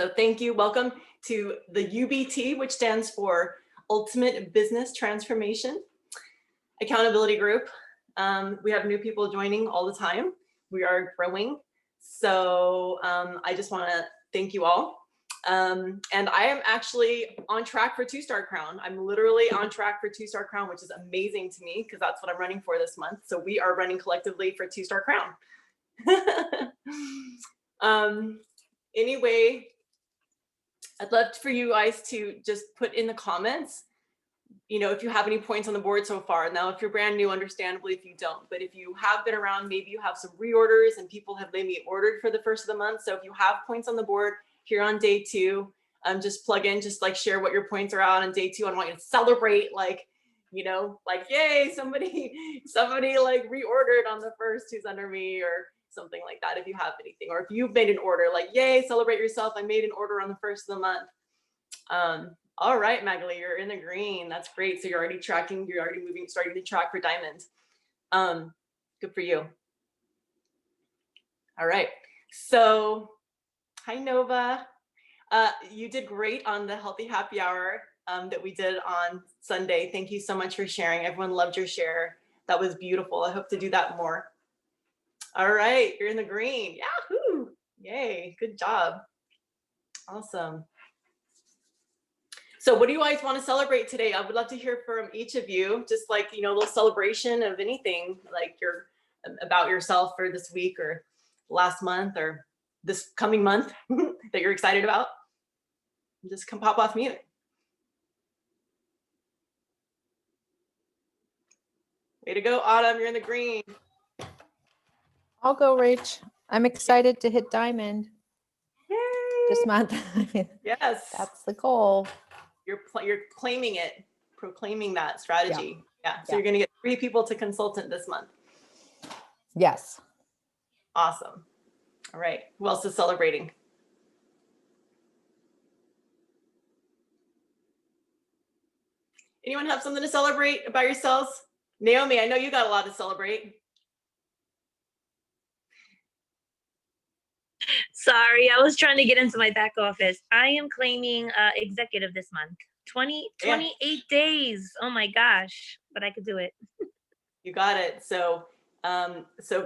So thank you. Welcome to the UBT, which stands for Ultimate Business Transformation Accountability Group. We have new people joining all the time. We are growing. So I just want to thank you all. And I am actually on track for 2-star crown. I'm literally on track for 2-star crown, which is amazing to me because that's what I'm running for this month. So we are running collectively for 2-star crown. Anyway, I'd love for you guys to just put in the comments, if you have any points on the board so far. Now, if you're brand new, understandably, if you don't, but if you have been around, maybe you have some reorders and people have maybe ordered for the first of the month. So if you have points on the board here on day 2, just plug in, just like share what your points are out on day 2. I want you to celebrate, like, yay, somebody like reordered on the first who's under me, or something like that. If you have anything, or if you've made an order, like, yay, celebrate yourself. I made an order on the first of the month. All right, Magali, you're in the green. That's great. So you're already tracking, starting to track for diamonds. Good for you. All right. So hi, Nova. You did great on the healthy happy hour that we did on Sunday. Thank you so much for sharing. Everyone loved your share. That was beautiful. I hope to do that more. All right, you're in the green. Yahoo! Yay, good job. Awesome. So what do you guys want to celebrate today? I would love to hear from each of you, just like, a little celebration of anything, like about yourself for this week or last month or this coming month that you're excited about. Just come pop off mute. Way to go, Autumn, you're in the green. I'll go, Rach. I'm excited to hit diamond. Yay. This month. Yes. That's the goal. You're claiming it, proclaiming that strategy. Yeah. So you're going to get 3 people to consultant this month. Yes. Awesome. All right. Who else is celebrating? Anyone have something to celebrate about yourselves? Naomi, I know you got a lot to celebrate. Sorry, I was trying to get into my back office. I am claiming executive this month. 28 days. Oh my gosh, but I could do it. You got it. So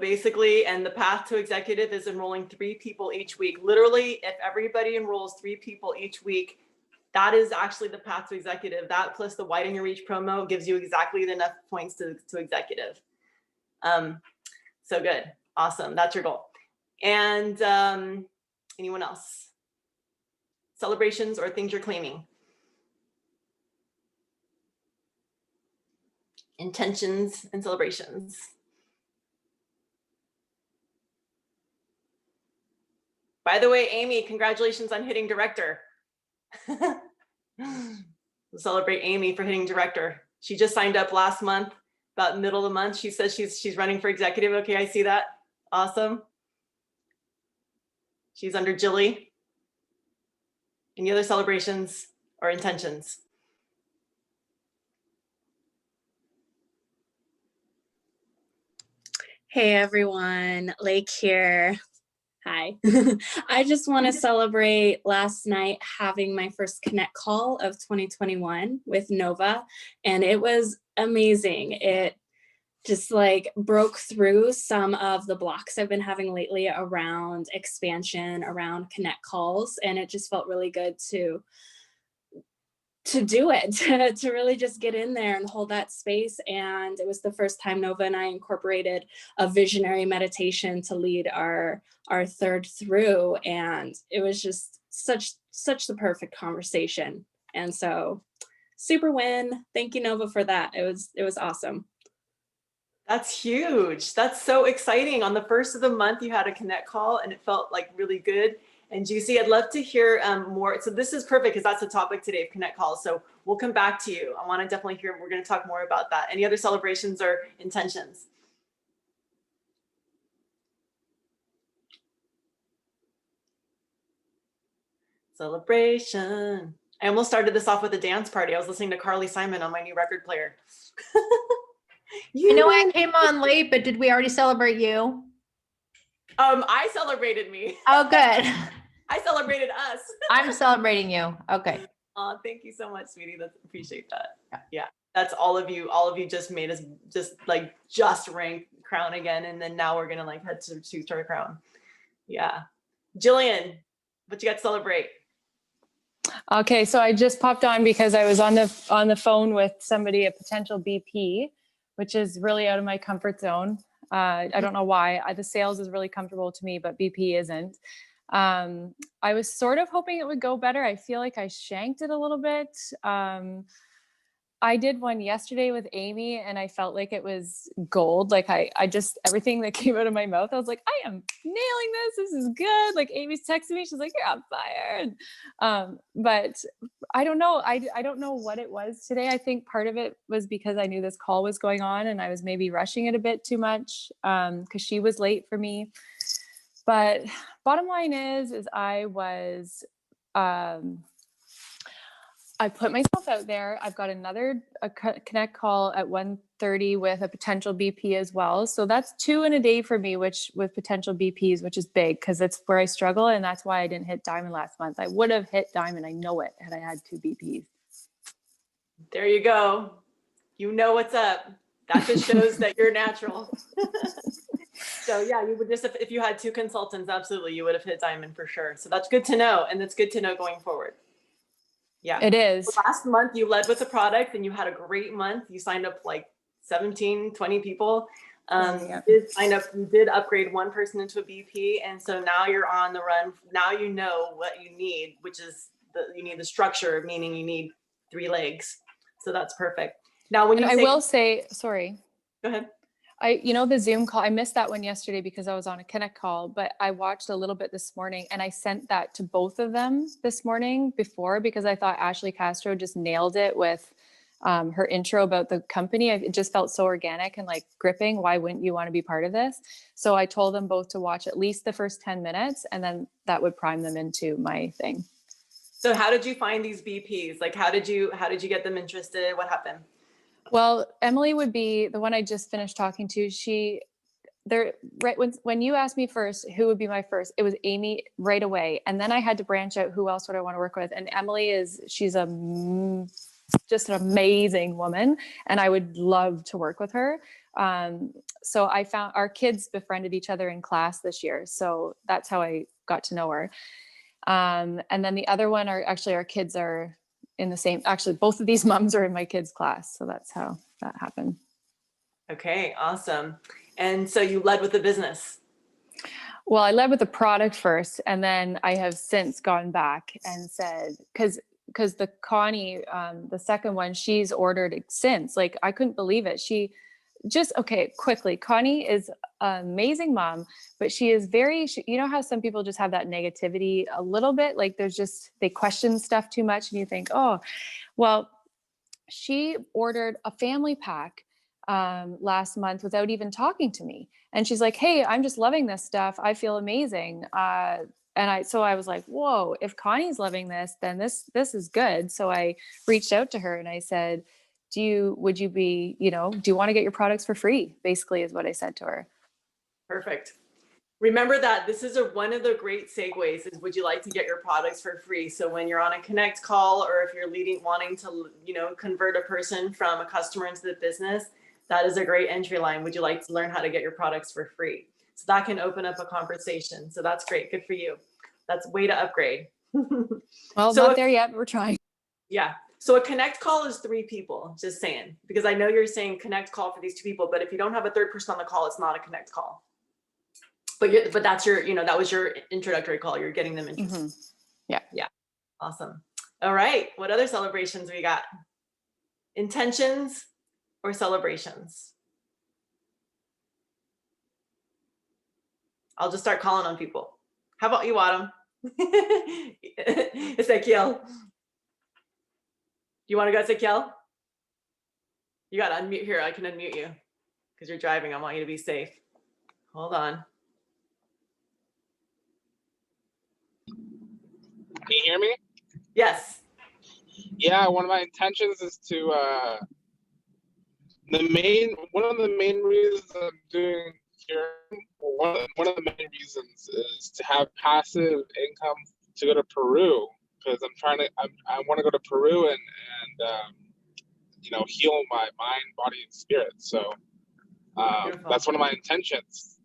basically, and the path to executive is enrolling 3 people each week. Literally, if everybody enrolls 3 people each week, that is actually the path to executive. That plus the Widen Your Reach promo gives you exactly enough points to executive. So good. Awesome. That's your goal. And anyone else? Celebrations or things you're claiming? Intentions and celebrations. By the way, Amy, congratulations on hitting director. We'll celebrate Amy for hitting director. She just signed up last month, about middle of the month. She says she's running for executive. Okay, I see that. Awesome. She's under Jilly. Any other celebrations or intentions? Hey everyone, Lake here. Hi. I just want to celebrate last night having my first Connect call of 2021 with Nova, and it was amazing. It just like broke through some of the blocks I've been having lately around expansion, around Connect calls, and it just felt really good to do it, to really just get in there and hold that space. And it was the first time Nova and I incorporated a visionary meditation to lead our third through. And it was just such the perfect conversation. And so super win. Thank you, Nova, for that. It was awesome. That's huge. That's so exciting. On the first of the month, you had a Connect call and it felt like really good and juicy. I'd love to hear more. So this is perfect because that's the topic today of Connect calls. So we'll come back to you. I want to definitely hear, we're going to talk more about that. Any other celebrations or intentions? Celebration. I almost started this off with a dance party. I was listening to Carly Simon on my new record player. I know I came on late, but did we already celebrate you? I celebrated me. Oh, good. I celebrated us. I'm celebrating you. Okay. Thank you so much, sweetie. That's appreciate that. Yeah. That's all of you. All of you just made us just rank crown again. And then now we're going to like head to 2-star crown. Yeah. Jillian, what you got to celebrate? Okay, so I just popped on because I was on the phone with somebody, a potential BP, which is really out of my comfort zone. I don't know why. The sales is really comfortable to me, but BP isn't. I was sort of hoping it would go better. I feel like I shanked it a little bit. I did one yesterday with Amy and I felt like it was gold. Like I just, everything that came out of my mouth, I was like, I am nailing this. This is good. Like Amy's texting me. She's like, you're on fire. And, but I don't know. I don't know what it was today. I think part of it was because I knew this call was going on and I was maybe rushing it a bit too much because she was late for me. But bottom line is I was, I put myself out there. I've got another connect call at 1:30 with a potential BP as well. So that's 2 in a day for me, which with potential BPs, which is big because it's where I struggle. And that's why I didn't hit diamond last month. I would have hit diamond. I know it had I had 2 BPs. There you go. You know what's up. That just shows that you're natural. So yeah, you would just, if you had 2 consultants, absolutely, you would have hit diamond for sure. So that's good to know. And it's good to know going forward. Yeah, it is. Last month you led with the product and you had a great month. You signed up like 17, 20 people. Yeah. You did upgrade 1 person into a BP. And so now you're on the run. Now you know what you need, which is you need the structure, meaning you need 3 legs. So that's perfect. Now, when I will say, sorry. Go ahead. The Zoom call, I missed that one yesterday because I was on a Connect call, but I watched a little bit this morning and I sent that to both of them this morning before because I thought Ashley Castro just nailed it with her intro about the company. It just felt so organic and like gripping. Why wouldn't you want to be part of this? So I told them both to watch at least the first 10 minutes and then that would prime them into my thing. So how did you find these BPs? Like, how did you get them interested? What happened? Well, Emily would be the one I just finished talking to. When you asked me first, who would be my first, it was Amy right away. And then I had to branch out who else would I want to work with. And Emily she's just an amazing woman. And I would love to work with her. So I found our kids befriended each other in class this year. So that's how I got to know her. And then the other one our kids are in the same, actually both of these moms are in my kids' class. So that's how that happened. Okay, awesome. And so you led with the business. Well, I led with the product first, and then I have since gone back and said, because the Connie, the second one, she's ordered it since. Like I couldn't believe it. Quickly, Connie is an amazing mom, but she is you know how some people just have that negativity a little bit, like they question stuff too much and you think, oh, well, she ordered a family pack last month without even talking to me. And she's like, hey, I'm just loving this stuff. I feel amazing. So I was like, whoa, if Connie's loving this, then this is good. So I reached out to her and I said, do you want to get your products for free? Basically is what I said to her. Perfect. Remember that this is one of the great segues is, would you like to get your products for free? So when you're on a Connect call, or if you're wanting to, convert a person from a customer into the business, that is a great entry line. Would you like to learn how to get your products for free? So that can open up a conversation. So that's great. Good for you. That's way to upgrade. Well, not there yet. We're trying. Yeah. So a Connect call is 3 people, just saying, because I know you're saying Connect call for these 2 people, but if you don't have a 3rd person on the call, it's not a Connect call. But that's that was your introductory call. You're getting them interested. Mm-hmm. Yeah. Awesome. All right. What other celebrations we got? Intentions or celebrations? I'll just start calling on people. How about you, Autumn? Ezekiel. You want to go, Ezekiel? You got to unmute here. I can unmute you because you're driving. I want you to be safe. Hold on. Can you hear me? Yes. Yeah, one of my intentions is to one of the main reasons I'm doing here, one of the main reasons is to have passive income to go to Peru because I want to go to Peru and heal my mind, body, and spirit. So Beautiful. that's one of my intentions.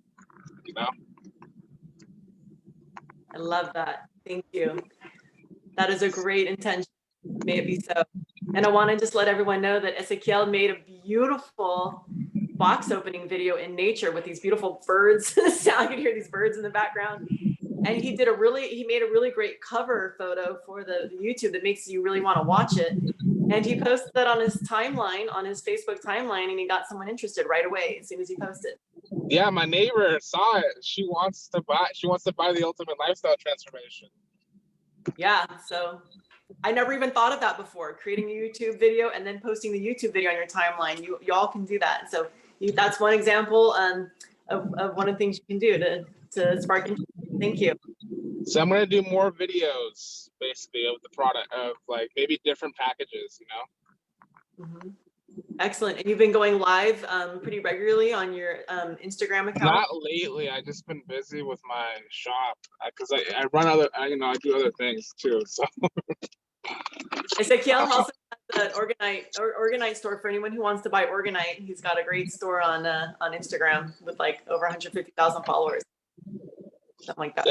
I love that. Thank you. That is a great intention. May it be so. And I want to just let everyone know that Ezequiel made a beautiful box opening video in nature with these beautiful birds. I can hear these birds in the background. And he made a really great cover photo for the YouTube that makes you really want to watch it. And he posted that on his timeline, on his Facebook timeline, and he got someone interested right away as soon as he posted. Yeah, my neighbor saw it. She wants to buy the Ultimate Lifestyle Transformation. Yeah, so I never even thought of that before, creating a YouTube video and then posting the YouTube video on your timeline. Y'all can do that. So that's one example of one of the things you can do to spark interest. Thank you. So I'm gonna do more videos, basically, of the product, of like maybe different packages, Mm-hmm. Excellent. And you've been going live pretty regularly on your Instagram account? Not lately. I just been busy with my shop because I run I do other things too. So Ezequiel also has an Organite store for anyone who wants to buy Organite. He's got a great store on Instagram with like over 150,000 followers. Something like that.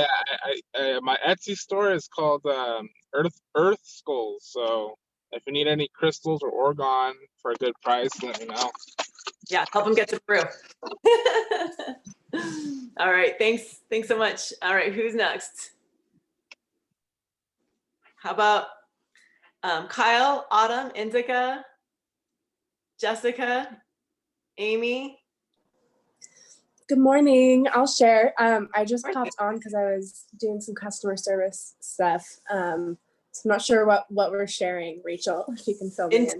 Yeah, my Etsy store is called Earth Skulls. So if you need any crystals or orgone for a good price, let me know. Yeah, help him get to Peru. All right, thanks so much. All right, who's next? How about Kyle, Autumn, Indica, Jessica, Amy? Good morning. I'll share. I just popped on because I was doing some customer service stuff. So I'm not sure what we're sharing. Rachel, if you can fill me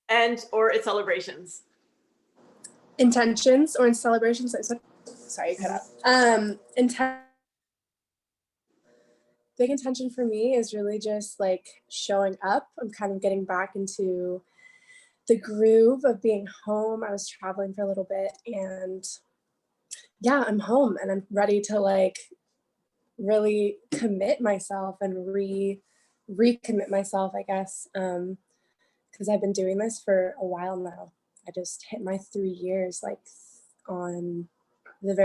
in. Or its celebrations. Intentions or in celebrations. Sorry, you cut out. Big intention for me is really just like showing up. I'm kind of getting back into the groove of being home. I was traveling for a little bit and yeah, I'm home and I'm ready to like really commit myself and recommit myself, I guess, because I've been doing this for a while now. I just hit my 3 years like on at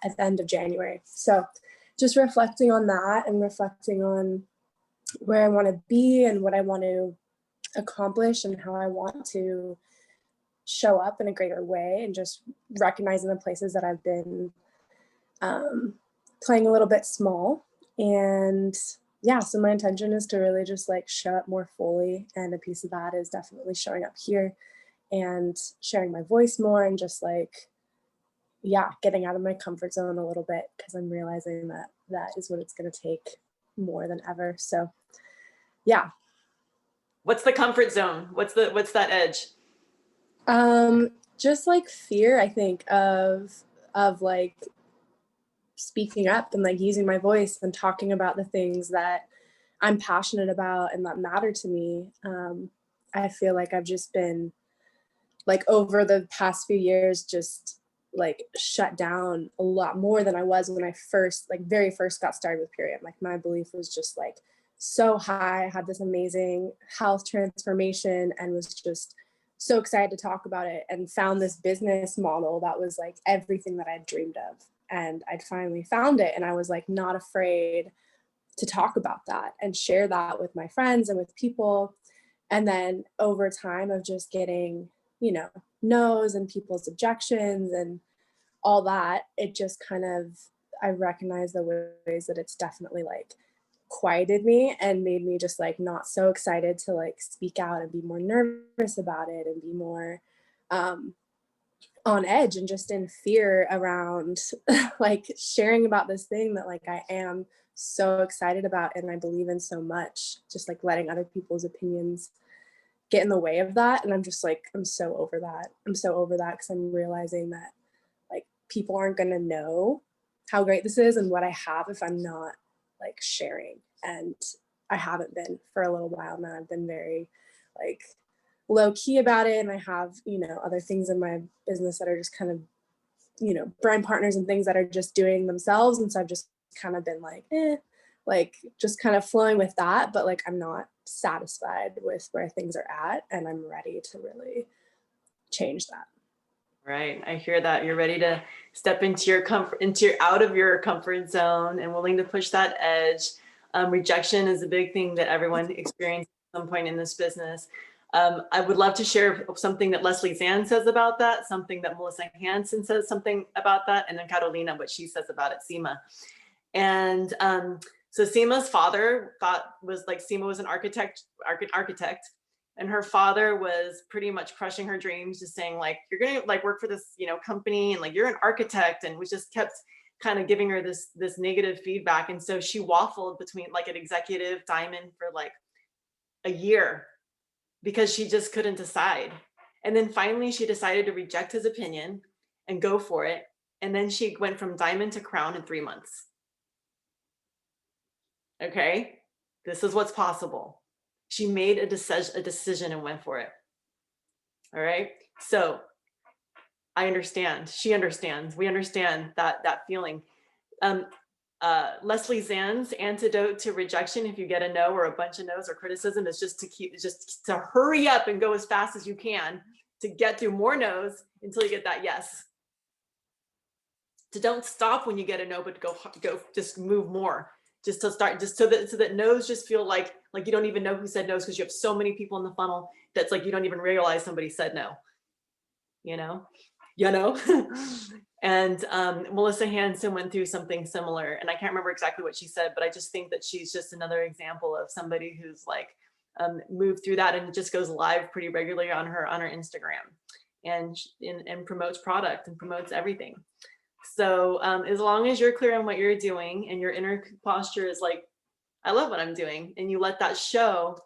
the end of January. So just reflecting on that and reflecting on where I want to be and what I want to accomplish and how I want to show up in a greater way, and just recognizing the places that I've been playing a little bit small. And yeah, so my intention is to really just like show up more fully, and a piece of that is definitely showing up here and sharing my voice more, and just like, yeah, getting out of my comfort zone a little bit, because I'm realizing that that is what it's going to take more than ever. So yeah. What's the comfort zone? What's that edge? Just like fear, I think, of like speaking up and like using my voice and talking about the things that I'm passionate about and that matter to me. I feel like I've just been like over the past few years just like shut down a lot more than I was when I very first got started with Period. Like my belief was just like so high. I had this amazing health transformation and was just so excited to talk about it, and found this business model that was like everything that I'd dreamed of. And I'd finally found it, and I was like not afraid to talk about that and share that with my friends and with people. And then over time of just getting, no's and people's objections and all that, it just kind of, I recognize the ways that it's definitely like quieted me and made me just like not so excited to like speak out and be more nervous about it and be more on edge and just in fear around like sharing about this thing that like I am so excited about and I believe in so much, just like letting other people's opinions get in the way of that. And I'm just like, I'm so over that because I'm realizing that like people aren't going to know how great this is and what I have if I'm not like sharing. And I haven't been for a little while now. I've been very like low key about it, and I have other things in my business that are just kind of brand partners and things that are just doing themselves, and so I've just kind of been like like just kind of flowing with that, but like I'm not satisfied with where things are at, and I'm ready to really change that. Right. I hear that. You're ready to step into your comfort, out of your comfort zone and willing to push that edge. Rejection is a big thing that everyone experiences at some point in this business. I would love to share something that Leslie Zahn says about that, something that Melissa Hansen says something about that, and then Carolina, what she says about it, Seema. And so Seema's father Seema was an architect, and her father was pretty much crushing her dreams, just saying like, you're gonna like work for this, company, and like you're an architect, and we just kept kind of giving her this negative feedback. And so she waffled between like an executive diamond for like a year because she just couldn't decide. And then finally she decided to reject his opinion and go for it. And then she went from diamond to crown in 3 months. Okay, this is what's possible. She made a decision and went for it. All right, so I understand. She understands. We understand that feeling. Leslie Zahn's antidote to rejection, if you get a no or a bunch of no's or criticism, is just to hurry up and go as fast as you can to get through more no's until you get that yes. To don't stop when you get a no, but go just move more. Just to start, just so that no's just feel like you don't even know who said no's, because you have so many people in the funnel that's like you don't even realize somebody said no. And Melissa Hansen went through something similar, and I can't remember exactly what she said, but I just think that she's just another example of somebody who's like moved through that, and it just goes live pretty regularly on her Instagram, and promotes product and promotes everything. So as long as you're clear on what you're doing and your inner posture is like, I love what I'm doing, and you let that show,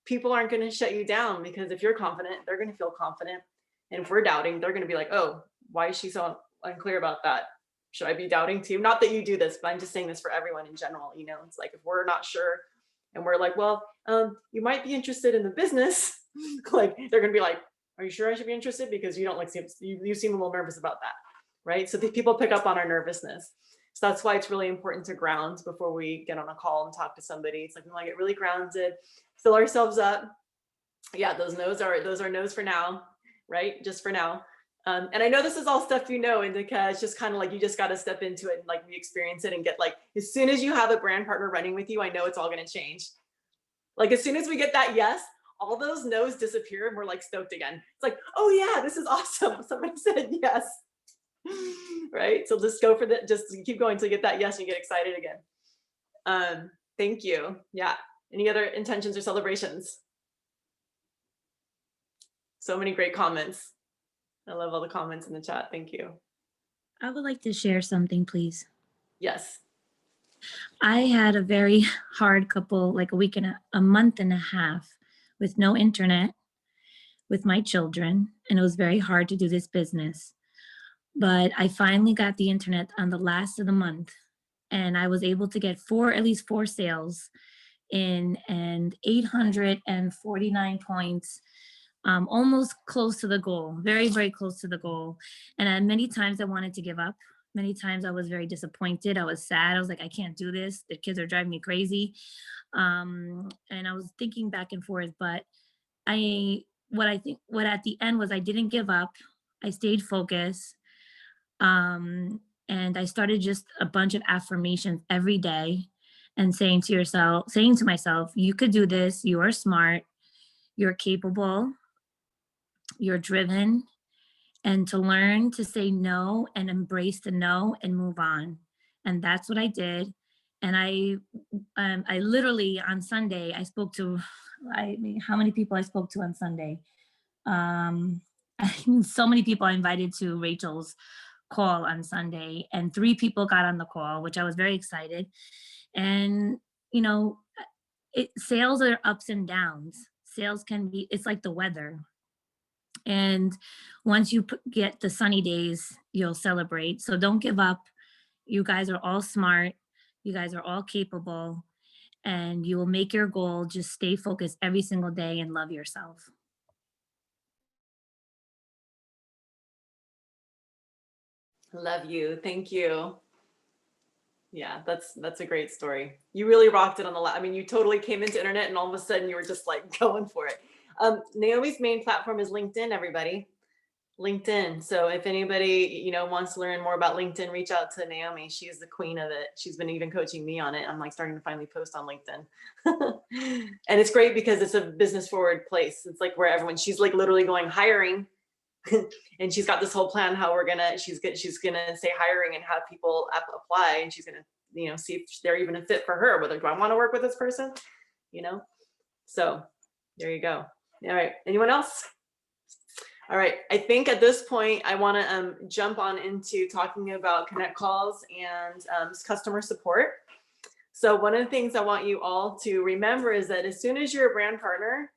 people aren't going to shut you down, because if you're confident, they're going to feel confident. And if we're doubting, they're going to be like, oh, why is she so unclear about that? Should I be doubting too? Not that you do this, but I'm just saying this for everyone in general. It's like, if we're not sure and we're like, well, you might be interested in the business, like they're going to be like, are you sure I should be interested? Because you don't like, you seem a little nervous about that. Right? So people pick up on our nervousness. So that's why it's really important to ground before we get on a call and talk to somebody. It's like we want to get really grounded, fill ourselves up. Yeah, those are no's for now, right? Just for now. And I know this is all stuff Indica. It's just kind of like you just got to step into it and like re-experience it and get like, as soon as you have a brand partner running with you, I know it's all going to change. Like as soon as we get that yes, all those no's disappear and we're like stoked again. It's like, oh yeah, this is awesome. Somebody said yes. Right? So just go for that. Just keep going until you get that yes and you get excited again. Thank you. Yeah. Any other intentions or celebrations? So many great comments. I love all the comments in the chat. Thank you. I would like to share something, please. Yes. I had a very hard couple, like a month and a half with no internet with my children. And it was very hard to do this business. But I finally got the internet on the last of the month, and I was able to get at least four sales in, and 849 points, almost close to the goal, very, very close to the goal. And many times I wanted to give up. Many times I was very disappointed. I was sad. I was like, I can't do this. The kids are driving me crazy. And I was thinking back and forth, but what at the end was I didn't give up. I stayed focused. And I started just a bunch of affirmations every day and saying to myself, you could do this. You are smart. You're capable. You're driven. And to learn to say no and embrace the no and move on. And that's what I did. And I literally on Sunday, I spoke to, how many people I spoke to on Sunday? So many people I invited to Rachel's call on Sunday, and 3 people got on the call, which I was very excited. And, sales are ups and downs. Sales it's like the weather. And once you get the sunny days, you'll celebrate. So don't give up. You guys are all smart. You guys are all capable, and you will make your goal. Just stay focused every single day and love yourself. Love you. Thank you. Yeah, that's a great story. You really rocked it on the I mean, you totally came into internet and all of a sudden you were just like going for it. Naomi's main platform is LinkedIn, everybody. LinkedIn. So if anybody, wants to learn more about LinkedIn, reach out to Naomi. She's the queen of it. She's been even coaching me on it. I'm like starting to finally post on LinkedIn. And it's great because it's a business forward place. It's like where she's like literally going hiring. And she's got this whole plan how she's gonna say hiring and have people apply, and she's gonna see if they're even a fit for her, whether do I want to work with this person, so there you go. All right, anyone else? All right, I think at this point I want to jump on into talking about connect calls and customer support. So one of the things I want you all to remember is that as soon as you're a brand partner,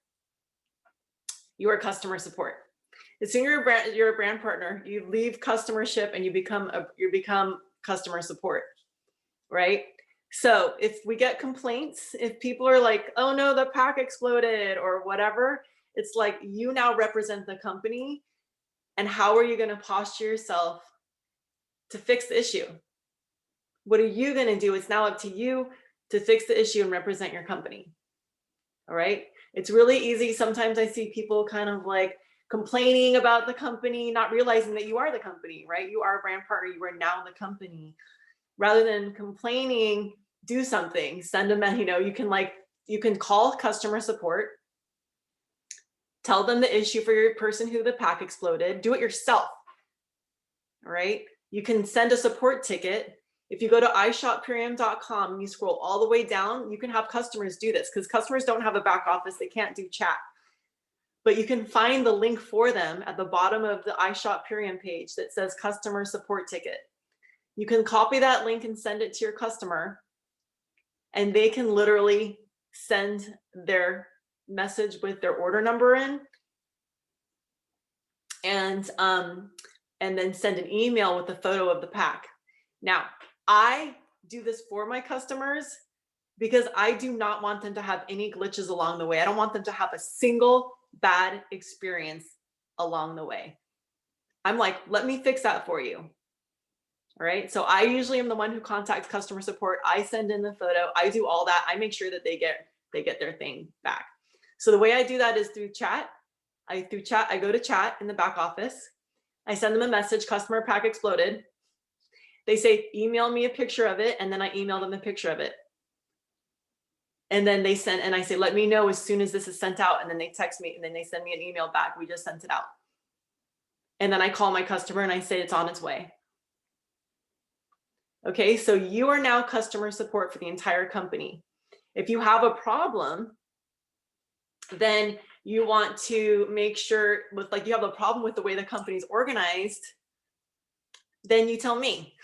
you are customer support. As soon as you're a brand partner, you leave customership and you become customer support, right? So if we get complaints, if people are like, oh no, the pack exploded or whatever, it's like you now represent the company, and how are you going to posture yourself to fix the issue? What are you going to do? It's now up to you to fix the issue and represent your company. All right. It's really easy. Sometimes I see people kind of like complaining about the company, not realizing that you are the company, right? You are a brand partner. You are now the company. Rather than complaining, do something. Send them, you can call customer support, tell them the issue for your person who the pack exploded, do it yourself. All right. You can send a support ticket. If you go to iShopPerium.com and you scroll all the way down, you can have customers do this because customers don't have a back office. They can't do chat. But you can find the link for them at the bottom of the iShopPerium page that says customer support ticket. You can copy that link and send it to your customer, and they can literally send their message with their order number in, and then send an email with a photo of the pack. Now, I do this for my customers because I do not want them to have any glitches along the way. I don't want them to have a single bad experience along the way. I'm like, let me fix that for you. All right. So I usually am the one who contacts customer support. I send in the photo. I do all that. I make sure that they get their thing back. So the way I do that is through chat. I go to chat in the back office. I send them a message, customer pack exploded. They say, email me a picture of it. And then I email them a picture of it. And then I say, let me know as soon as this is sent out. And then they text me and then they send me an email back. We just sent it out. And then I call my customer and I say, it's on its way. Okay, so you are now customer support for the entire company. If you have a problem, then you want to make sure you have a problem with the way the company's organized, then you tell me,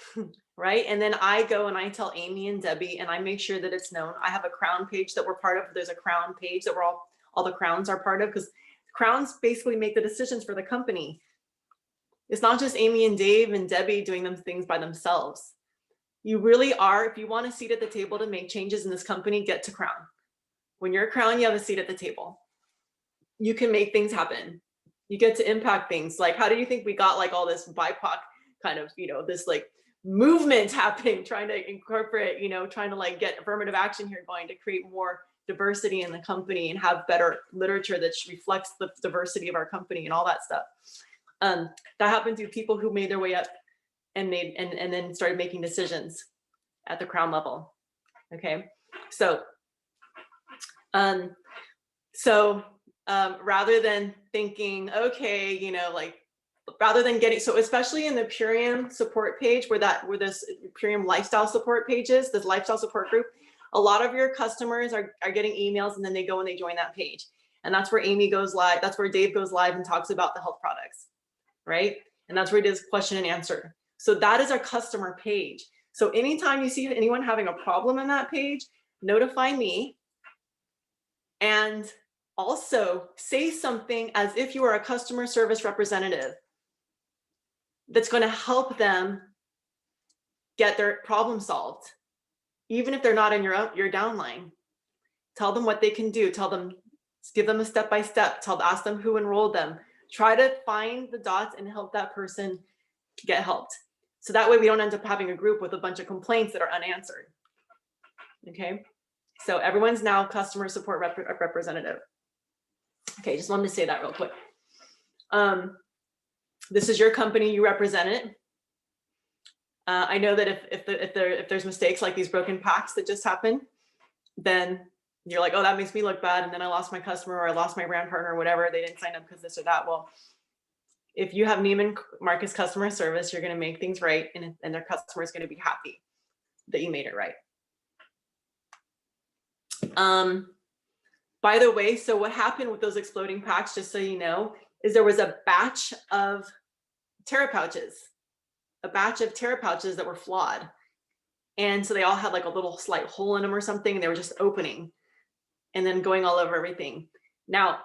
right? And then I go and I tell Amy and Debbie, and I make sure that it's known. I have a crown page that we're part of. There's a crown page that all the crowns are part of, because crowns basically make the decisions for the company. It's not just Amy and Dave and Debbie doing them things by themselves. You really are, if you want a seat at the table to make changes in this company, get to crown. When you're a crown, you have a seat at the table. You can make things happen. You get to impact things. Like, how do you think we got like all this BIPOC kind of, this like movement happening, trying to incorporate, trying to like get affirmative action here going to create more diversity in the company and have better literature that reflects the diversity of our company and all that stuff. That happened through people who made their way up and then started making decisions at the crown level. Okay, so rather than thinking, okay, rather than getting, so especially in the Purium support page where this Purium lifestyle support page is, this lifestyle support group, a lot of your customers are getting emails and then they go and they join that page. And that's where Amy goes live. That's where Dave goes live and talks about the health products, right? And that's where he does question and answer. So that is our customer page. So anytime you see anyone having a problem in that page, notify me. And also say something as if you are a customer service representative that's going to help them get their problem solved. Even if they're not in your downline, tell them what they can do. Give them a step-by-step, ask them who enrolled them. Try to find the dots and help that person get helped. So that way we don't end up having a group with a bunch of complaints that are unanswered. Okay, so everyone's now customer support representative. Okay, just wanted to say that real quick. This is your company, you represent it. I know that if there's mistakes like these broken packs that just happened, then you're like, oh, that makes me look bad, and then I lost my customer, or I lost my brand partner, or whatever, they didn't sign up because this or that. Well, if you have Neiman Marcus customer service, you're going to make things right, and their customer is going to be happy that you made it right. By the way, so what happened with those exploding packs, just so you know, is there was a batch of Terra pouches, that were flawed. And so they all had like a little slight hole in them or something, and they were just opening and then going all over everything. Now,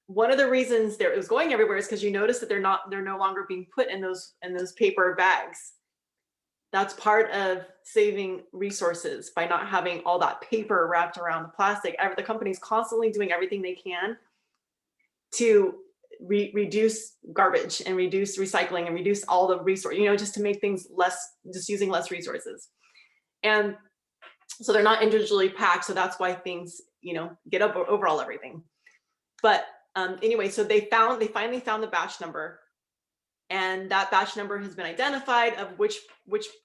one of the reasons it was going everywhere is because you notice that they're no longer being put in those paper bags. That's part of saving resources by not having all that paper wrapped around the plastic. The company's constantly doing everything they can to reduce garbage and reduce recycling and reduce all the resources, just to make things less, just using less resources. And so they're not individually packed. So that's why things, get up overall everything. But anyway, so they finally found the batch number, and that batch number has been identified of which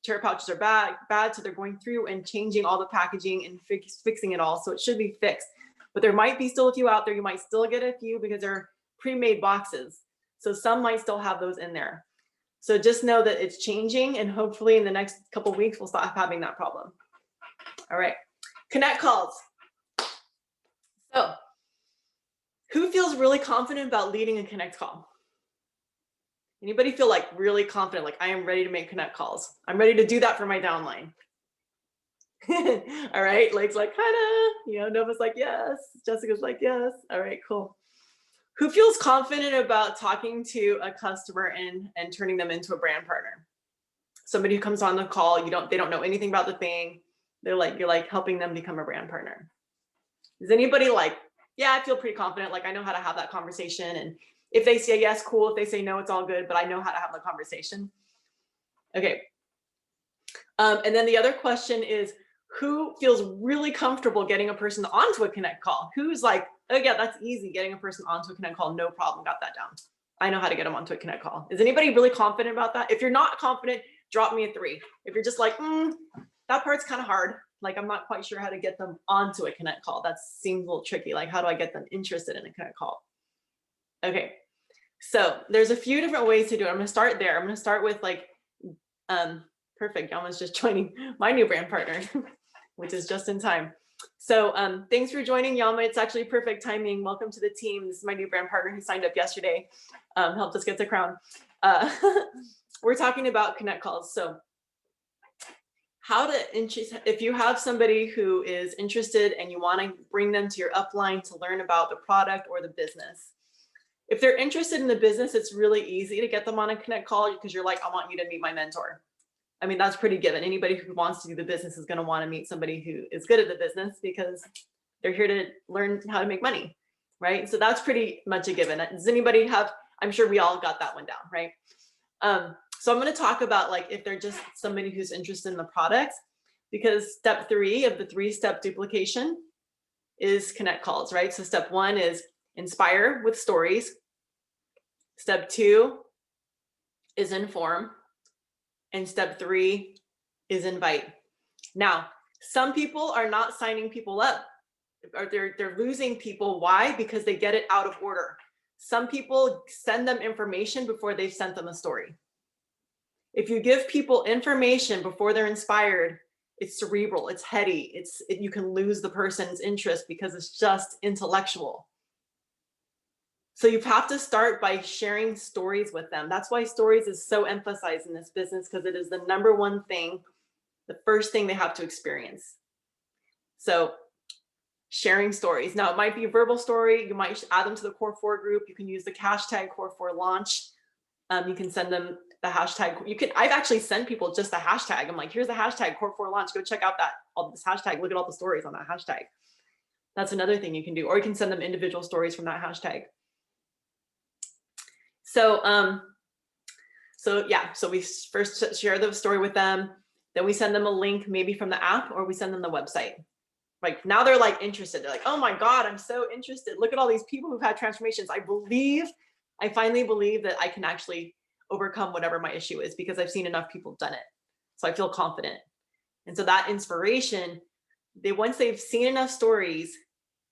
Terra pouches are bad. So they're going through and changing all the packaging and fixing it all. So it should be fixed, but there might be still a few out there. You might still get a few because they're pre-made boxes. So some might still have those in there. So just know that it's changing, and hopefully in the next couple of weeks, we'll stop having that problem. All right, Connect calls. So who feels really confident about leading a Connect call? Anybody feel like really confident, like I am ready to make Connect calls? I'm ready to do that for my downline. All right, Lake's like, kinda, Nova's like, yes. Jessica's like, yes. All right, cool. Who feels confident about talking to a customer and turning them into a brand partner? Somebody who comes on the call, they don't know anything about the thing. You're like helping them become a brand partner. Is anybody like, yeah, I feel pretty confident. Like I know how to have that conversation. And if they say yes, cool. If they say no, it's all good, but I know how to have the conversation. Okay. And then the other question is, who feels really comfortable getting a person onto a Connect call? Who's like, oh yeah, that's easy. Getting a person onto a Connect call, no problem. Got that down. I know how to get them onto a Connect call. Is anybody really confident about that? If you're not confident, drop me a 3. If you're just like, that part's kind of hard. Like I'm not quite sure how to get them onto a Connect call. That seems a little tricky. Like how do I get them interested in a Connect call? Okay, so there's a few different ways to do it. I'm gonna start there. I'm gonna start with like, perfect. Yama's just joining my new brand partner, which is just in time. So thanks for joining, Yama. It's actually perfect timing. Welcome to the team. This is my new brand partner who signed up yesterday, helped us get the crown. We're talking about Connect calls. So if you have somebody who is interested and you want to bring them to your upline to learn about the product or the business. If they're interested in the business, it's really easy to get them on a Connect call because you're like, I want you to meet my mentor. I mean, that's pretty given. Anybody who wants to do the business is going to want to meet somebody who is good at the business because they're here to learn how to make money, right? So that's pretty much a given. Does anybody have, I'm sure we all got that one down, right? So I'm going to talk about like if they're just somebody who's interested in the product, because step 3 of the 3-step duplication is Connect calls, right? So step 1 is inspire with stories. Step 2 is inform. And step 3 is invite. Now, some people are not signing people up, or they're losing people. Why? Because they get it out of order. Some people send them information before they've sent them a story. If you give people information before they're inspired, it's cerebral, it's heady, you can lose the person's interest because it's just intellectual. So you have to start by sharing stories with them. That's why stories is so emphasized in this business, because it is the #1 thing, the first thing they have to experience. So sharing stories. Now it might be a verbal story. You might add them to the Core 4 group. You can use the hashtag Core 4 launch. You can send them the hashtag. I've actually sent people just the hashtag. I'm like, here's the hashtag Core 4 launch. Go check out all this hashtag. Look at all the stories on that hashtag. That's another thing you can do. Or you can send them individual stories from that hashtag. So So yeah, so we first share the story with them, then we send them a link maybe from the app, or we send them the website. Like now they're like interested. They're like, oh my God, I'm so interested. Look at all these people who've had transformations. I finally believe that I can actually overcome whatever my issue is because I've seen enough people done it. So I feel confident. And so that inspiration, once they've seen enough stories,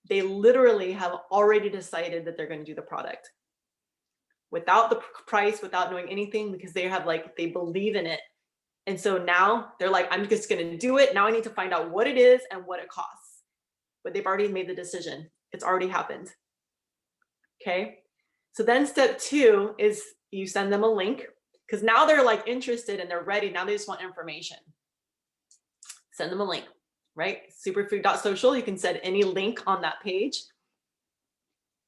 they literally have already decided that they're going to do the product without the price, without knowing anything, because they believe in it. And so now they're like, I'm just going to do it. Now I need to find out what it is and what it costs. But they've already made the decision. It's already happened. Okay. So then step 2 is you send them a link, because now they're like interested and they're ready. Now they just want information. Send them a link, right? Superfood.social. You can send any link on that page.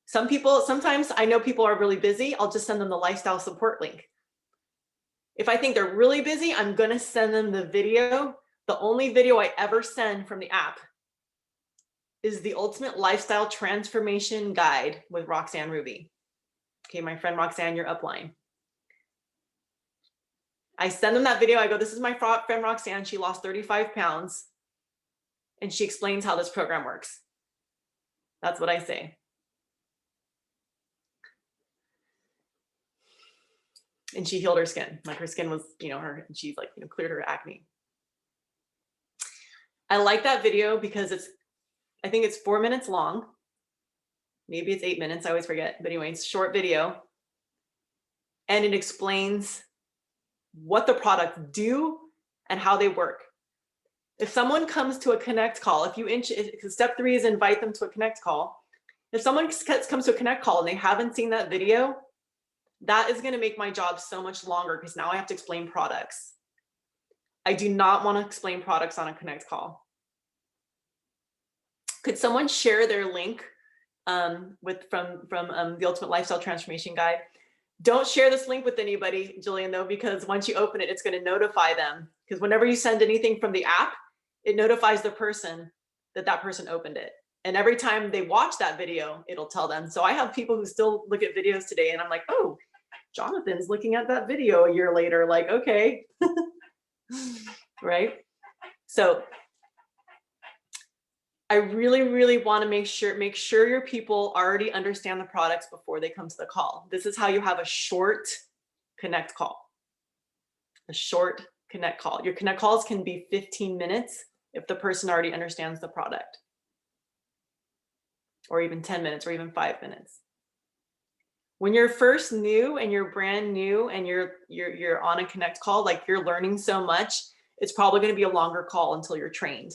Sometimes I know people are really busy. I'll just send them the lifestyle support link. If I think they're really busy, I'm going to send them the video. The only video I ever send from the app is the Ultimate Lifestyle Transformation Guide with Roxanne Ruby. Okay, my friend Roxanne, your upline. I send them that video. I go, this is my friend Roxanne. She lost 35 pounds. And she explains how this program works. That's what I say. And she healed her skin. Like her skin was, and she's like, cleared her acne. I like that video because I think it's 4 minutes long. Maybe it's 8 minutes. I always forget. But anyway, it's a short video. And it explains what the products do and how they work. If someone comes to a Connect call, step 3 is invite them to a Connect call. If someone comes to a Connect call and they haven't seen that video, that is going to make my job so much longer because now I have to explain products. I do not want to explain products on a Connect call. Could someone share their link from the Ultimate Lifestyle Transformation Guide? Don't share this link with anybody, Jillian, though, because once you open it, it's going to notify them. Because whenever you send anything from the app, it notifies the person that person opened it. And every time they watch that video, it'll tell them. So I have people who still look at videos today and I'm like, oh, Jonathan's looking at that video a year later, like, okay. Right? So I really, really want to make sure your people already understand the products before they come to the call. This is how you have a short Connect call. A short Connect call. Your Connect calls can be 15 minutes if the person already understands the product. Or even 10 minutes or even 5 minutes. When you're first new and you're brand new and you're on a Connect call, like you're learning so much, it's probably going to be a longer call until you're trained.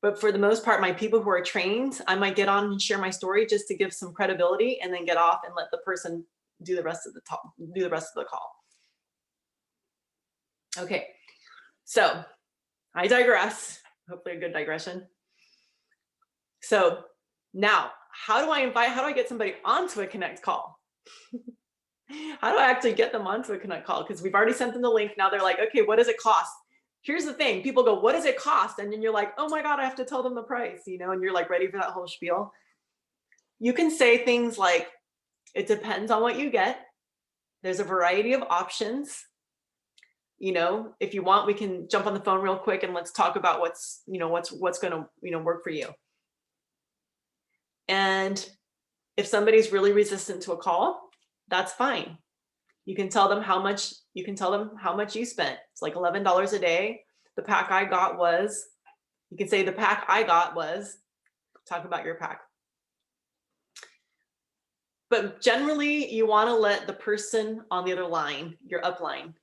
But for the most part, my people who are trained, I might get on and share my story just to give some credibility and then get off and let the person do the rest of the call. Okay, so I digress. Hopefully a good digression. So now, how do I get somebody onto a Connect call? How do I actually get them onto a Connect call? Because we've already sent them the link. Now they're like, okay, what does it cost? Here's the thing. People go, what does it cost? And then you're like, oh my God, I have to tell them the price, and you're like ready for that whole spiel. You can say things like, it depends on what you get. There's a variety of options. If you want, we can jump on the phone real quick and let's talk about what's going to, work for you. And if somebody's really resistant to a call, that's fine. You can tell them how much you spent. It's like $11 a day. The pack I got was, talk about your pack. But generally you want to let the person on the other line, your upline,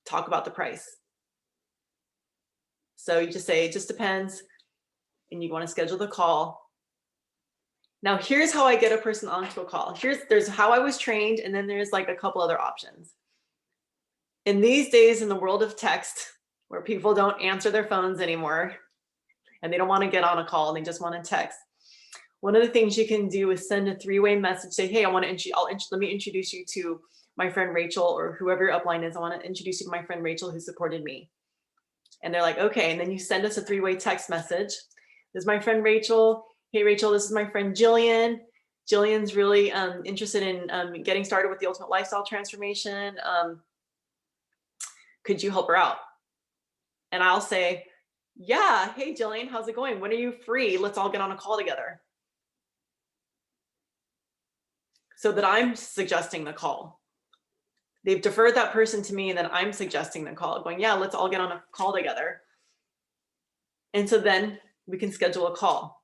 talk about the price. So you just say, it just depends. And you want to schedule the call. Now, here's how I get a person onto a call. There's how I was trained, and then there's like a couple other options. In these days, in the world of text, where people don't answer their phones anymore, and they don't want to get on a call, and they just want to text. One of the things you can do is send a 3-way message. Say, hey, let me introduce you to my friend Rachel, or whoever your upline is. I want to introduce you to my friend Rachel who supported me. And they're like, okay. And then you send us a 3-way text message. This is my friend Rachel. Hey, Rachel, this is my friend Jillian. Jillian's really interested in getting started with the Ultimate Lifestyle Transformation. Could you help her out? And I'll say, yeah, hey, Jillian, how's it going? When are you free? Let's all get on a call together. So that I'm suggesting the call. They've deferred that person to me, and then I'm suggesting the call, going, yeah, let's all get on a call together. And so then we can schedule a call.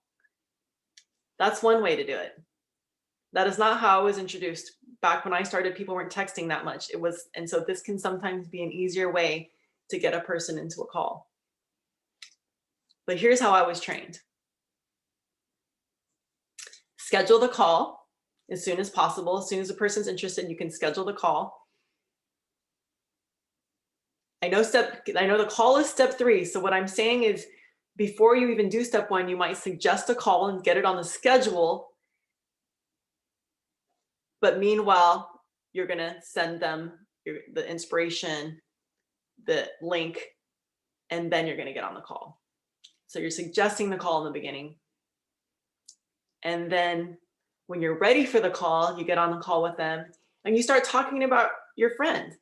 That's one way to do it. That is not how I was introduced. Back when I started, people weren't texting that much. And so this can sometimes be an easier way to get a person into a call. But here's how I was trained. Schedule the call as soon as possible. As soon as the person's interested, you can schedule the call. I know the call is step 3. So what I'm saying is, before you even do step 1, you might suggest a call and get it on the schedule. But meanwhile, you're going to send them the inspiration, the link, and then you're going to get on the call. So you're suggesting the call in the beginning. And then when you're ready for the call, you get on the call with them and you start talking about your friend.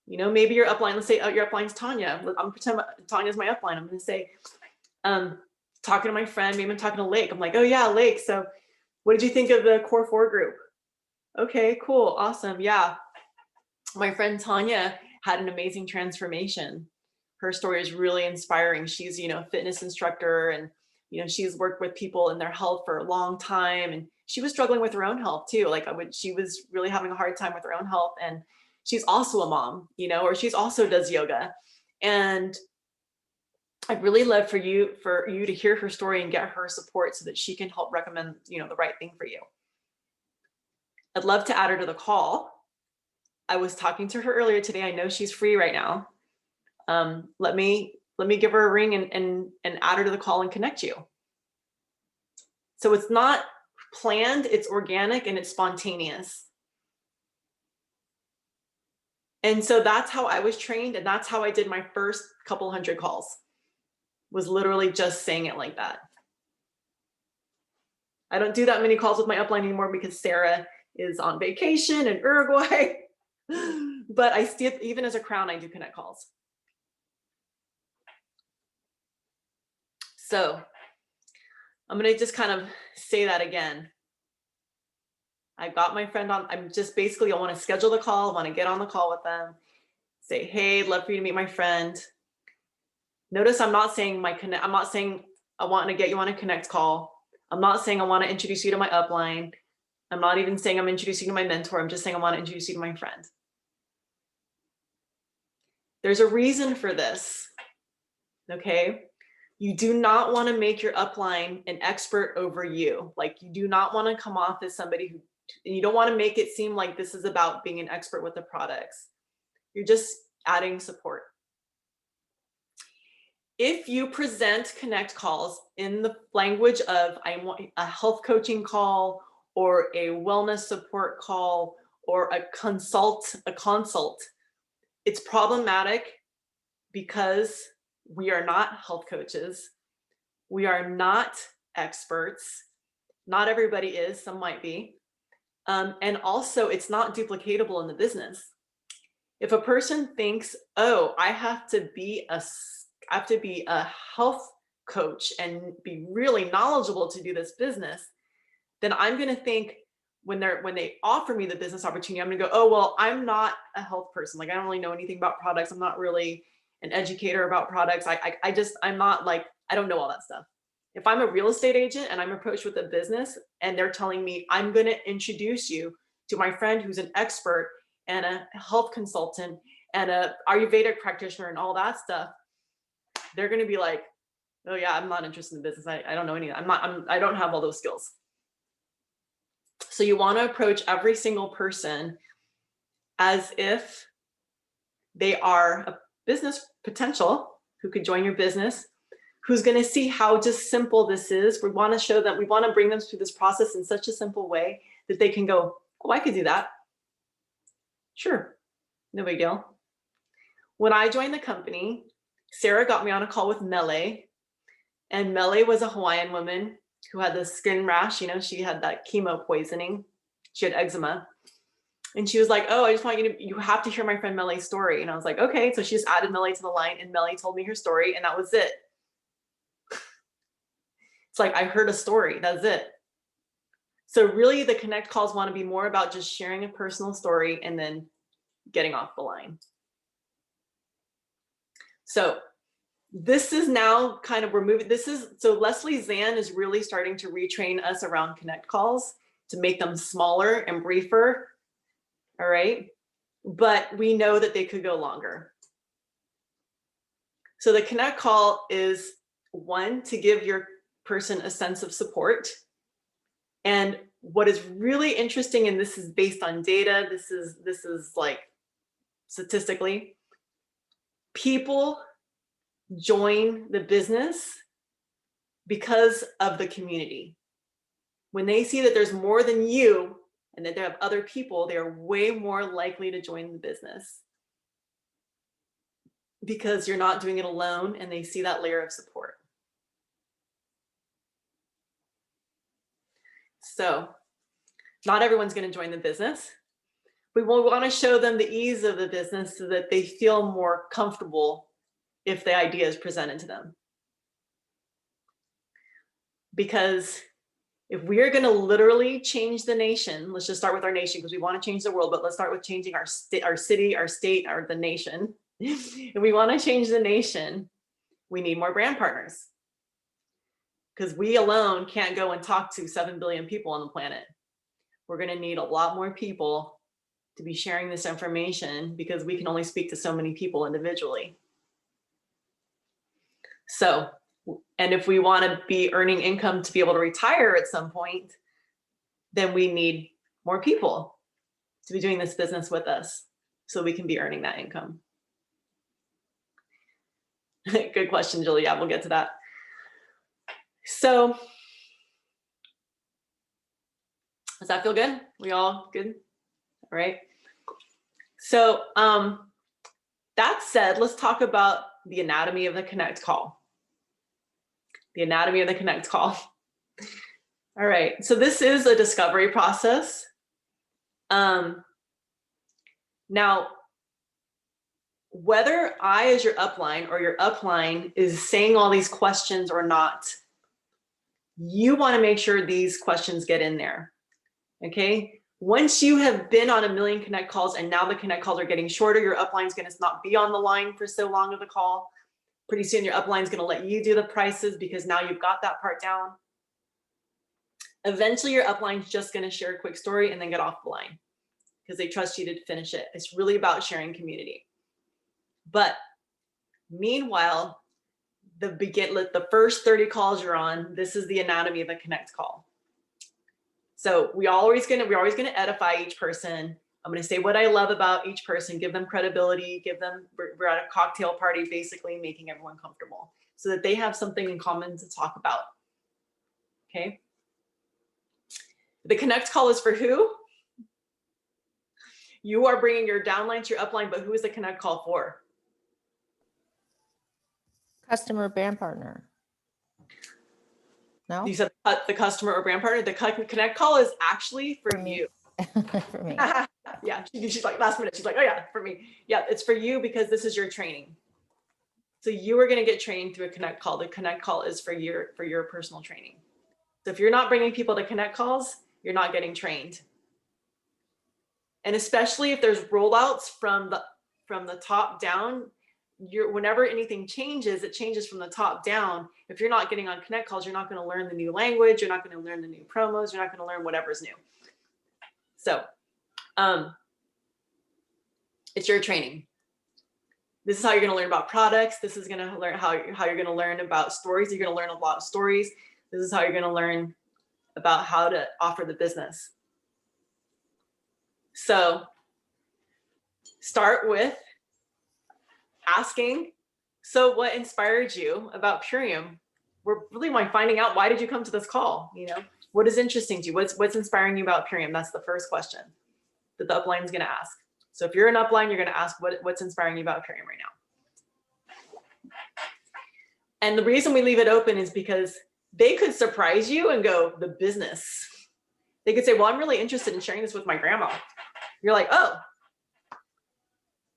You know, maybe your upline, let's say your upline's Tanya. I'm pretending Tanya's my upline. I'm going to say, talking to my friend, maybe I'm talking to Lake. I'm like, oh yeah, Lake. So what did you think of the Core 4 group? Okay, cool. Awesome. Yeah. My friend Tanya had an amazing transformation. Her story is really inspiring. She's, you know, a fitness instructor, and, you know, she's worked with people in their health for a long time. And she was struggling with her own health too. Like she was really having a hard time with her own health. And she's also a mom, you know, or she's also does yoga. And I'd really love for you to hear her story and get her support so that she can help recommend, you know, the right thing for you. I'd love to add her to the call. I was talking to her earlier today. I know she's free right now. Let me give her a ring and add her to the call and connect you. So it's not planned, it's organic, and it's spontaneous. And so that's how I was trained, and that's how I did my first couple hundred calls, was literally just saying it like that. I don't do that many calls with my upline anymore because Sarah is on vacation in Uruguay. But I still, even as a crown, I do connect calls. So I'm going to just kind of say that again. I got my friend on. I'm just basically, I want to schedule the call. I want to get on the call with them. Say, hey, I'd love for you to meet my friend. Notice I'm not saying I'm not saying I want to get you on a connect call. I'm not saying I want to introduce you to my upline. I'm not even saying I'm introducing you to my mentor. I'm just saying I want to introduce you to my friend. There's a reason for this. Okay. You do not want to make your upline an expert over you. Like, you do not want to come off as somebody who, and you don't want to make it seem like this is about being an expert with the products. You're just adding support. If you present connect calls in the language of I want a health coaching call or a wellness support call or a consult, it's problematic because we are not health coaches. We are not experts. Not everybody is, some might be. And also it's not duplicatable in the business. If a person thinks, oh, I have to be a health coach and be really knowledgeable to do this business, then I'm going to think when they offer me the business opportunity, I'm going to go, oh, well, I'm not a health person. Like, I don't really know anything about products. I'm not really an educator about products. I'm not like, I don't know all that stuff. If I'm a real estate agent and I'm approached with a business and they're telling me, I'm going to introduce you to my friend who's an expert and a health consultant and a Ayurvedic practitioner and all that stuff, they're going to be like, oh yeah, I'm not interested in business. I don't know any, I don't have all those skills. So you want to approach every single person as if they are a business potential who could join your business, who's going to see how just simple this is. We want to show them, we want to bring them through this process in such a simple way that they can go, oh, I could do that. Sure, no big deal. When I joined the company, Sarah got me on a call with Mele, and Mele was a Hawaiian woman who had the skin rash. You know, she had that chemo poisoning. She had eczema. And she was like, oh, I just want you have to hear my friend Melly's story. And I was like, okay. So she just added Melly to the line, and Melly told me her story, and that was it. It's like, I heard a story, that's it. So really the Connect calls want to be more about just sharing a personal story and then getting off the line. So this is now kind of, we're moving, so Leslie Zan is really starting to retrain us around Connect calls to make them smaller and briefer. All right. But we know that they could go longer. So the Connect call is one, to give your person a sense of support. And what is really interesting, and this is based on data, this is like statistically, people join the business because of the community. When they see that there's more than you and that they have other people, they are way more likely to join the business because you're not doing it alone, and they see that layer of support. So not everyone's going to join the business. We want to show them the ease of the business so that they feel more comfortable if the idea is presented to them. Because if we are going to literally change the nation, let's just start with our nation because we want to change the world, but let's start with changing our city, our state, or the nation. If we want to change the nation, we need more brand partners. Because we alone can't go and talk to 7 billion people on the planet. We're going to need a lot more people to be sharing this information because we can only speak to so many people individually. So, and if we want to be earning income to be able to retire at some point, then we need more people to be doing this business with us so we can be earning that income. Good question, Julie. Yeah, we'll get to that. So, does that feel good? We all good? All right. So, that said, let's talk about the anatomy of the Connect call. The anatomy of the Connect call. All right. So this is a discovery process. Now, whether I, as your upline, or your upline is saying all these questions or not, you want to make sure these questions get in there. Okay. Once you have been on 1 million Connect calls and now the Connect calls are getting shorter, your upline is going to not be on the line for so long of the call. Pretty soon your upline is going to let you do the prices because now you've got that part down. Eventually your upline is just going to share a quick story and then get off the line because they trust you to finish it. It's really about sharing community. But meanwhile, the first 30 calls you're on, this is the anatomy of a Connect call. So we're always going to edify each person. I'm going to say what I love about each person, give them credibility, we're at a cocktail party, basically making everyone comfortable so that they have something in common to talk about. Okay. The Connect call is for who? You are bringing your downline to your upline, but who is the Connect call for? Customer brand partner. No? You said the customer or brand partner. The Connect call is actually for you. For me. Yeah, she's like, last minute, she's like, oh yeah, for me. Yeah, it's for you because this is your training. So you are going to get trained through a Connect call. The Connect call is for your personal training. So if you're not bringing people to Connect calls, you're not getting trained. And especially if there's rollouts from the top down, whenever anything changes, it changes from the top down. If you're not getting on Connect calls, you're not going to learn the new language. You're not going to learn the new promos. You're not going to learn whatever's new. So it's your training. This is how you're going to learn about products. This is going to learn how you're going to learn about stories. You're going to learn a lot of stories. This is how you're going to learn about how to offer the business. So start with asking, so what inspired you about Purium? We're really finding out, why did you come to this call? You know, what is interesting to you? What's inspiring you about Purium? That's the first question that the upline is going to ask. So if you're an upline, you're going to ask what's inspiring you about Purium right now. And the reason we leave it open is because they could surprise you and go, the business. They could say, well, I'm really interested in sharing this with my grandma. You're like, oh,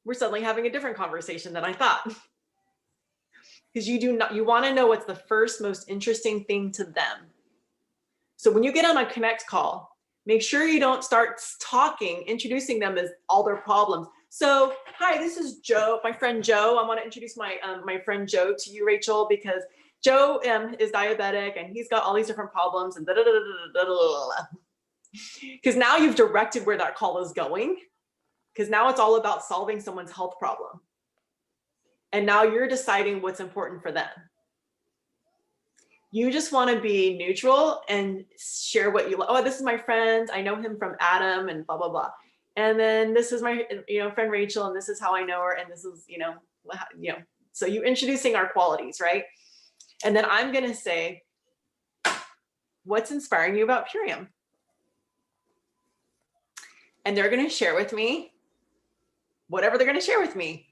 we're suddenly having a different conversation than I thought. Because you want to know what's the first most interesting thing to them. So when you get on a Connect call, make sure you don't start talking, introducing them as all their problems. So, hi, this is Joe, my friend Joe. I want to introduce my friend Joe to you, Rachel, because Joe is diabetic and he's got all these different problems and because now you've directed where that call is going, because now it's all about solving someone's health problem. And now you're deciding what's important for them. You just want to be neutral and share what you like. Oh, this is my friend. I know him from Adam and blah, blah, blah. And then this is my, friend Rachel, and this is how I know her. And this is, so you introducing our qualities, right? And then I'm going to say, what's inspiring you about Purium? And they're going to share with me whatever they're going to share with me.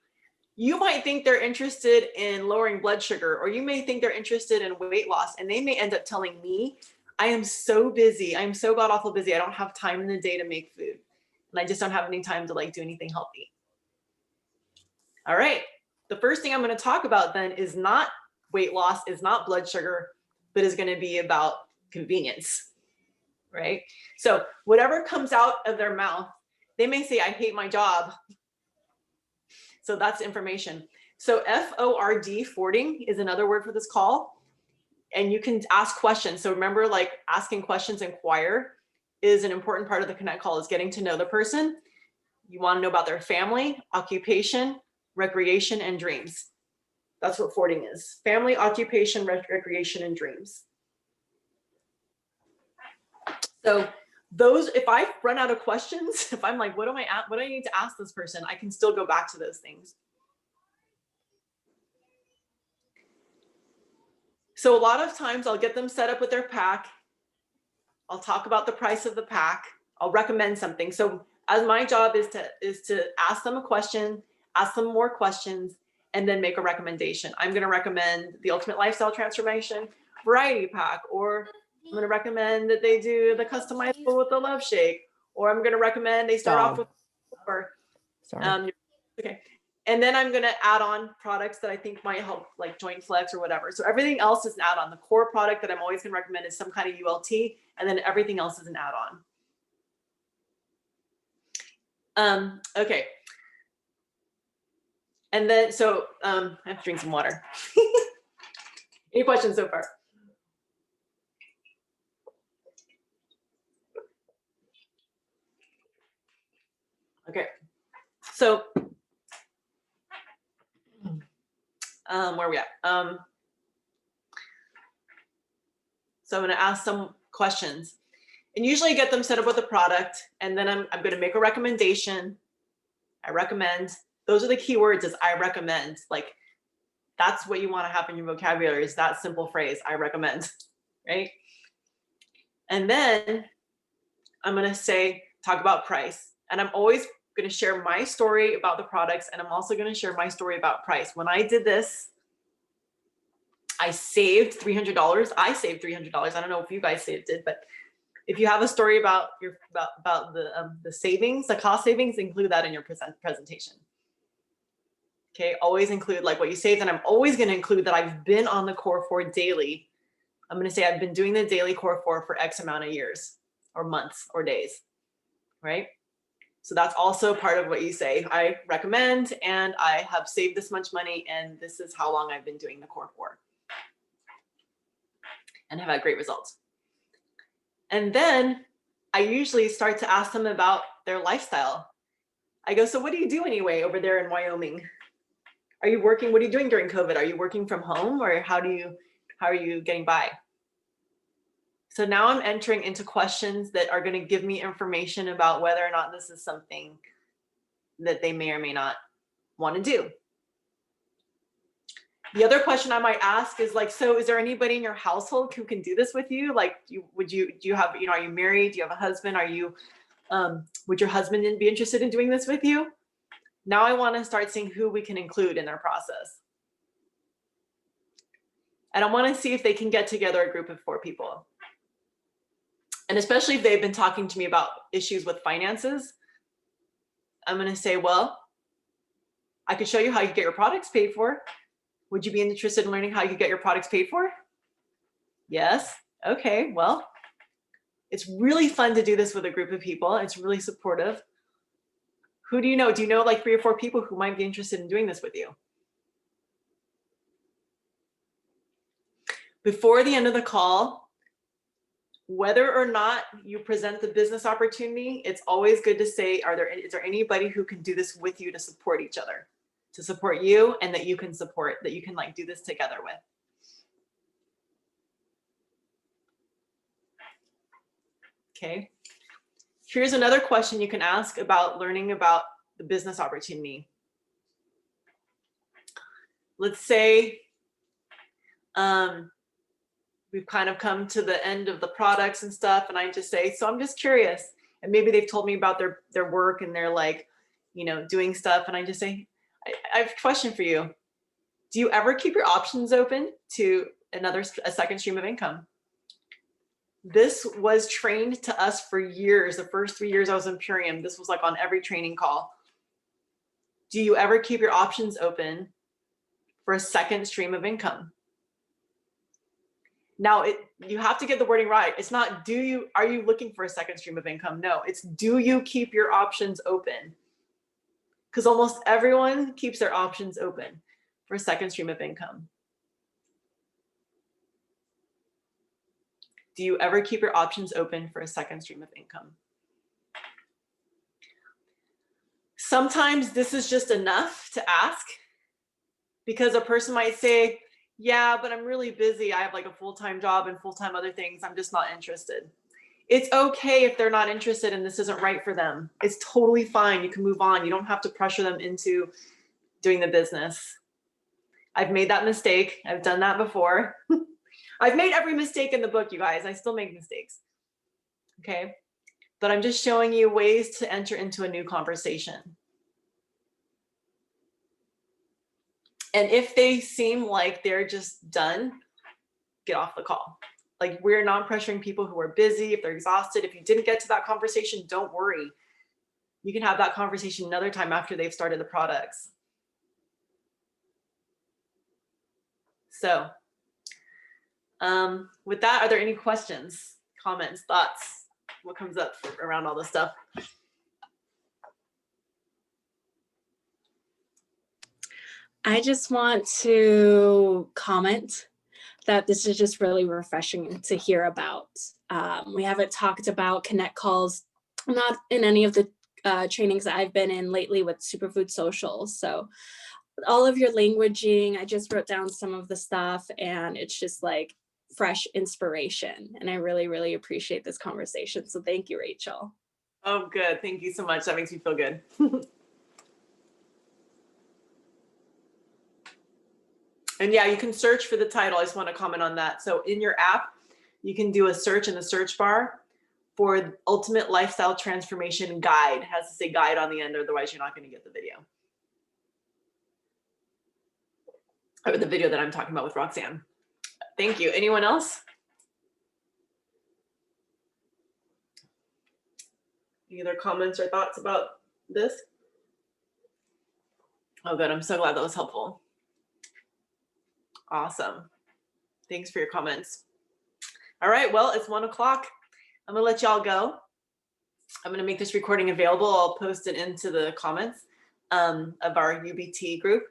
You might think they're interested in lowering blood sugar, or you may think they're interested in weight loss, and they may end up telling me, I am so busy. I'm so god awful busy. I don't have time in the day to make food. And I just don't have any time to do anything healthy. All right. The first thing I'm going to talk about then is not weight loss, is not blood sugar, but is going to be about convenience, right? So whatever comes out of their mouth, they may say, I hate my job. So that's information. So FORD, forwarding, is another word for this call. And you can ask questions. So remember, asking questions, inquire, is an important part of the Connect call, is getting to know the person. You want to know about their family, occupation, recreation, and dreams. That's what forwarding is. Family, occupation, recreation, and dreams. So those, if I run out of questions, if I'm like, what do I need to ask this person? I can still go back to those things. So a lot of times I'll get them set up with their pack. I'll talk about the price of the pack. I'll recommend something. So as my job is to ask them a question, ask them more questions, and then make a recommendation. I'm going to recommend the Ultimate Lifestyle Transformation Variety Pack, or I'm going to recommend that they do the customizable with the Love Shake, or I'm going to recommend they start off with, okay. And then I'm going to add on products that I think might help, like Joint Flex or whatever. So everything else is an add-on. The core product that I'm always going to recommend is some kind of ULT, and then everything else is an add-on. Okay. And then, so I have to drink some water. Any questions so far? Okay. So where are we at? So I'm going to ask some questions, and usually get them set up with a product, and then I'm going to make a recommendation. I recommend. Those are the key words, is I recommend. Like, that's what you want to have in your vocabulary, is that simple phrase, I recommend, right? And then I'm going to talk about price. And I'm always going to share my story about the products, and I'm also going to share my story about price. When I did this, I saved $300. I saved $300. I don't know if you guys saved it, but if you have a story about the savings, the cost savings, include that in your presentation. Okay, always include what you saved, and I'm always going to include that I've been on the Core 4 daily. I'm going to say I've been doing the daily Core 4 for X amount of years or months or days, right? So that's also part of what you say. I recommend, and I have saved this much money, and this is how long I've been doing the Core 4 and have had great results. And then I usually start to ask them about their lifestyle. I go, so what do you do anyway over there in Wyoming? Are you working? What are you doing during COVID? Are you working from home, or how are you getting by? So now I'm entering into questions that are going to give me information about whether or not this is something that they may or may not want to do. The other question I might ask is so is there anybody in your household who can do this with you? Do you have, are you married? Do you have a husband? Would your husband be interested in doing this with you? Now I want to start seeing who we can include in their process. And I want to see if they can get together a group of 4 people. And especially if they've been talking to me about issues with finances, I'm going to say, well, I could show you how you get your products paid for. Would you be interested in learning how you get your products paid for? Yes. Okay. Well, it's really fun to do this with a group of people. It's really supportive. Who do you know? Do you know like 3 or 4 people who might be interested in doing this with you? Before the end of the call, whether or not you present the business opportunity, it's always good to say, is there anybody who can do this with you to support each other, to support you, and that you can support, that you can like do this together with? Okay. Here's another question you can ask about learning about the business opportunity. Let's say we've kind of come to the end of the products and stuff, and I just say, so I'm just curious. And maybe they've told me about their work and they're like, you know, doing stuff. And I just say, I have a question for you. Do you ever keep your options open to a second stream of income? This was trained to us for years. The first 3 years I was in Purium, this was like on every training call. Do you ever keep your options open for a second stream of income? Now, you have to get the wording right. It's not, are you looking for a second stream of income? No, it's, do you keep your options open? Because almost everyone keeps their options open for a second stream of income. Do you ever keep your options open for a second stream of income? Sometimes this is just enough to ask, because a person might say, yeah, but I'm really busy. I have like a full-time job and full-time other things. I'm just not interested. It's okay if they're not interested and this isn't right for them. It's totally fine. You can move on. You don't have to pressure them into doing the business. I've made that mistake. I've done that before. I've made every mistake in the book, you guys. I still make mistakes. Okay. But I'm just showing you ways to enter into a new conversation. And if they seem like they're just done, get off the call. Like, we're not pressuring people who are busy. If they're exhausted, if you didn't get to that conversation, don't worry. You can have that conversation another time after they've started the products. So with that, are there any questions, comments, thoughts? What comes up around all this stuff? I just want to comment that this is just really refreshing to hear about. We haven't talked about Connect calls, not in any of the trainings that I've been in lately with Superfood Social. So all of your languaging, I just wrote down some of the stuff, and it's just like fresh inspiration. And I really, really appreciate this conversation. So thank you, Rachel. Oh, good. Thank you so much. That makes me feel good. And yeah, you can search for the title. I just want to comment on that. So in your app, you can do a search in the search bar for Ultimate Lifestyle Transformation Guide. It has to say guide on the end, otherwise you're not going to get the video. Or the video that I'm talking about with Roxanne. Thank you. Anyone else? Any other comments or thoughts about this? Oh, good. I'm so glad that was helpful. Awesome. Thanks for your comments. All right, well, it's 1 o'clock. I'm gonna let y'all go. I'm gonna make this recording available. I'll post it into the comments of our UBT group.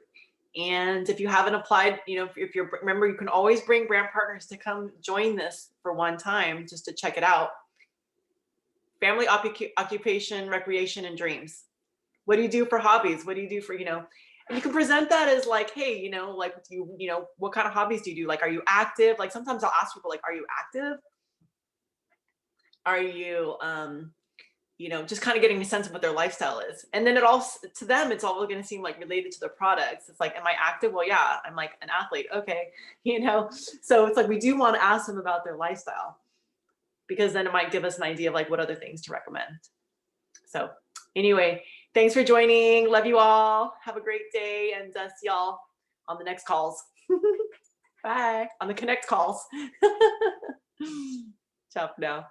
And if you haven't applied, you know, if you're, remember, you can always bring brand partners to come join this for one time just to check it out. Family, occupation, recreation, and dreams. What do you do for hobbies? What do you do for, you know, and you can present that as like, hey, you know, like, you know, what kind of hobbies do you do? Like, are you active? Like, sometimes I'll ask people, like, are you active? Are you, you know, just kind of getting a sense of what their lifestyle is. And then it all, to them, it's all going to seem like related to the products. It's like, am I active? Well, yeah, I'm like an athlete. Okay. You know, so it's like, we do want to ask them about their lifestyle, because then it might give us an idea of like what other things to recommend. So anyway, thanks for joining. Love you all. Have a great day, and see y'all on the next calls. Bye. On the Connect calls. Ciao for now.